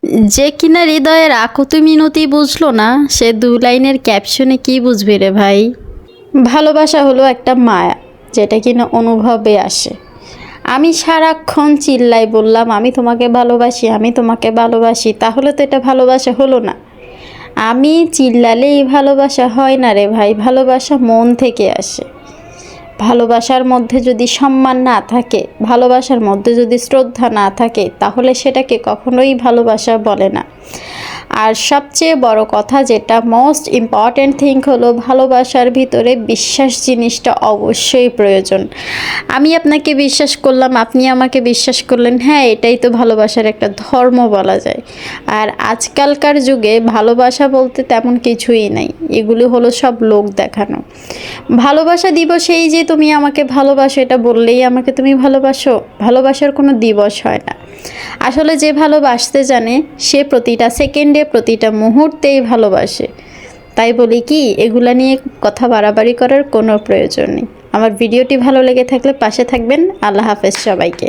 যে কিনা হৃদয়ের আকুতি মিনতি বুঝলো না, সে 2 লাইনের ক্যাপশনে কি বুঝবে রে ভাই। ভালোবাসা হলো একটা মায়া, যেটা কিনা অনুভবে আসে। আমি সারাক্ষণ চিল্লাই বললাম আমি তোমাকে ভালোবাসি, আমি তোমাকে ভালোবাসি, তাহলে তো এটা ভালোবাসা হলো না। আমি চিল্লালেই ভালোবাসা হয় না রে ভাই, ভালোবাসা মন থেকে আসে। ভালোবাসার মধ্যে যদি সম্মান না থাকে, ভালোবাসার মধ্যে যদি শ্রদ্ধা না থাকে, তাহলে সেটাকে কখনোই ভালোবাসা বলে না। আর সবচেয়ে বড় কথা, যেটা মোস্ট ইম্পর্ট্যান্ট থিং হলো, ভালোবাসার ভিতরে বিশ্বাস জিনিসটা অবশ্যই প্রয়োজন। আমি আপনাকে বিশ্বাস করলাম, আপনি আমাকে বিশ্বাস করলেন, হ্যাঁ এটাই তো ভালোবাসার একটা ধর্ম বলা যায়। আর আজকালকার যুগে ভালোবাসা বলতে তেমন কিছুই নাই, এগুলো হলো সব লোক দেখানো। ভালোবাসা দিবসেই যে তুমি আমাকে ভালোবাসো এটা বললেই আমাকে তুমি ভালোবাসো, ভালোবাসার কোনো দিবস হয় না। আসলে যে ভালোবাসতে জানে সে প্রতিটা সেকেন্ডে প্রতিটা মুহূর্তেই ভালোবাসে। তাই বলি কি, এগুলা নিয়ে কথা বাড়াবাড়ি করার কোনো প্রয়োজন নেই। আমার ভিডিওটি ভালো লেগে থাকলে পাশে থাকবেন। আল্লাহ হাফেজ সবাইকে।